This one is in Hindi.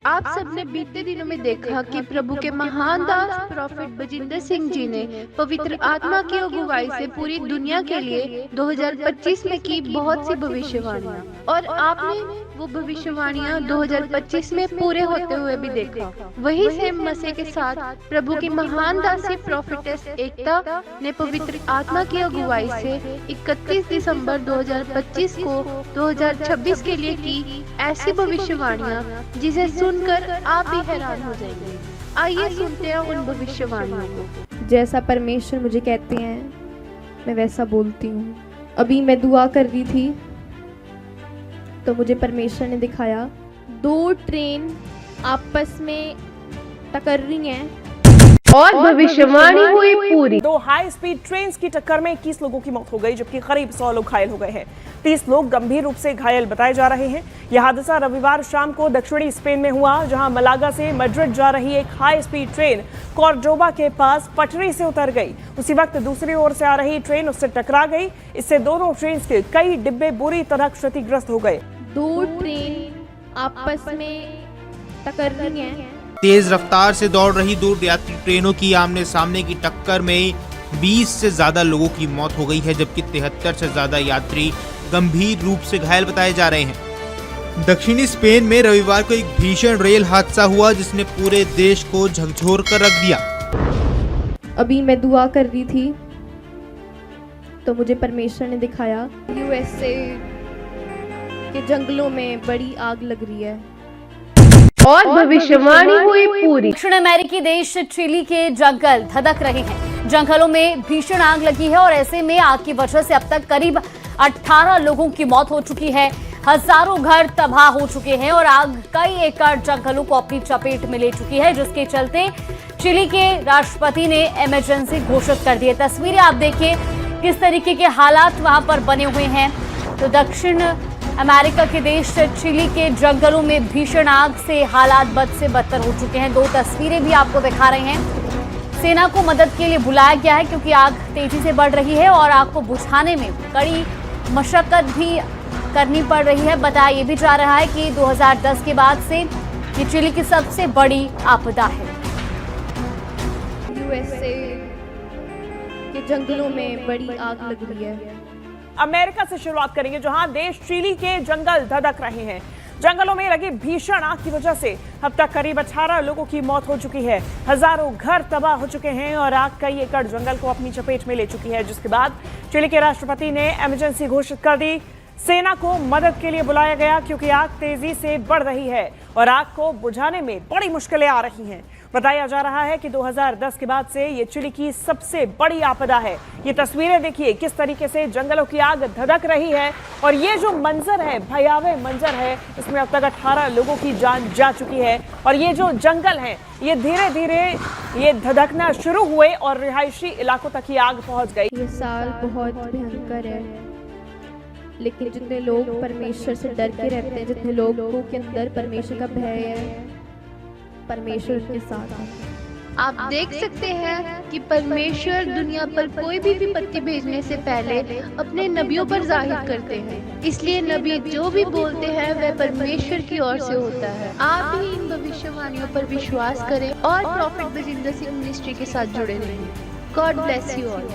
आप सबने बीते दिनों में देखा कि प्रभु के महान दास प्रॉफिट बजिंदर सिंह जी ने पवित्र आत्मा की अगुवाई से पूरी दुनिया के लिए 2025 में की बहुत सी भविष्यवाणियां, और आपने वो भविष्यवाणियां 2025 में पूरे होते हुए भी देखा। वही सेम मसीह के साथ प्रभु की महान दासी प्रॉफिटेस एकता ने पवित्र आत्मा की अगुवाई से 31 दिसंबर 2025 को 2026 के लिए की ऐसी भविष्यवाणियां जिसे सुनकर आप भी हैरान हो जाएंगे। आइए सुनते हैं उन भविष्यवाणियों को। जैसा परमेश्वर मुझे कहते हैं मैं वैसा बोलती हूँ। अभी मैं दुआ कर रही थी तो मुझे परमेश्वर ने दिखाया 2 ट्रेन आपस में टकर रही हैं और भविष्यवाणी हुई पूरी। 2 हाई स्पीड ट्रेन की टक्कर में 21 लोगों की मौत हो गई, जबकि करीब 100 लोग घायल हो गए हैं। 30 लोग गंभीर रूप से घायल बताए जा रहे हैं। यह हादसा रविवार शाम को दक्षिणी स्पेन में हुआ, जहां मलागा से मैड्रिड जा रही एक हाई स्पीड ट्रेन कॉर्डोबा के पास पटरी से उतर गई। उसी वक्त दूसरी ओर से आ रही ट्रेन उससे टकरा गई। इससे दोनों ट्रेन के कई डिब्बे बुरी तरह क्षतिग्रस्त हो गए। 2 ट्रेन आपस में टकर रही हैं। तेज रफ्तार से दौड़ रही 2 यात्री ट्रेनों की आमने सामने की टक्कर में 20 से ज्यादा लोगों की मौत हो गई है, जबकि 73 से ज्यादा यात्री गंभीर रूप से घायल बताए जा रहे हैं। दक्षिणी स्पेन में रविवार को एक भीषण रेल हादसा हुआ, जिसने पूरे देश को झकझोर कर रख दिया। अभी मैं दुआ कर रही थी तो मुझे परमेश्वर ने दिखाया यूएसए के जंगलों में बड़ी आग लग रही है और भविष्यवाणी हुई पूरी। दक्षिण अमेरिकी देश चिली के जंगल धधक रहे हैं। जंगलों में भीषण आग लगी है और ऐसे में आग की वजह से अब तक करीब 18 लोगों की मौत हो चुकी है। हजारों घर तबाह हो चुके हैं और आग कई एकड़ जंगलों को अपनी चपेट में ले चुकी है, जिसके चलते चिली के राष्ट्रपति ने इमरजेंसी घोषित कर दी है। तस्वीरें आप देखिए किस तरीके के हालात वहां पर बने हुए हैं। तो दक्षिण अमेरिका के देश चिली के जंगलों में भीषण आग से हालात बद से बदतर हो चुके हैं। 2 तस्वीरें भी आपको दिखा रहे हैं। सेना को मदद के लिए बुलाया गया है क्योंकि आग तेजी से बढ़ रही है और आग को बुझाने में कड़ी मशक्कत भी करनी पड़ रही है। बताया ये भी जा रहा है कि 2010 के बाद से ये चिली की सबसे बड़ी आपदा है। यूएसए के जंगलों में बड़ी आग लग रही है। अमेरिका से शुरुआत करेंगे, जहां देश चिली के जंगल धधक रहे हैं। जंगलों में लगी भीषण आग की वजह से अब तक करीब 18 लोगों की मौत हो चुकी है। हजारों घर तबाह हो चुके हैं और आग कई एकड़ जंगल को अपनी चपेट में ले चुकी है, जिसके बाद चिली के राष्ट्रपति ने इमरजेंसी घोषित कर दी। सेना को मदद के लिए बुलाया गया क्योंकि आग तेजी से बढ़ रही है और आग को बुझाने में बड़ी मुश्किलें आ रही हैं। बताया जा रहा है कि 2010 के बाद से ये चिली की सबसे बड़ी आपदा है। ये तस्वीरें देखिए किस तरीके से जंगलों की आग धधक रही है और ये जो मंजर है, भयावह मंजर है, इसमें अब तक 18 लोगों की जान जा चुकी है। और ये जो जंगल है ये धीरे धीरे ये धधकना शुरू हुए और रिहायशी इलाकों तक ही आग पहुंच गई। ये साल बहुत भयंकर है, लेकिन जितने लोग परमेश्वर से डर के रहते हैं, जितने लोगों के अंदर परमेश्वर का भय है, परमेश्वर के साथ है। आप देख सकते हैं कि परमेश्वर दुनिया पर कोई भी विपत्ति भेजने से पहले अपने नबियों पर जाहिर करते हैं। इसलिए नबी जो भी बोलते हैं वह परमेश्वर की ओर से होता है। आप भी इन भविष्यवाणियों पर विश्वास करें और प्रॉफिट बजिंदर सिंह मिनिस्ट्री के साथ जुड़े रहें। God bless you all.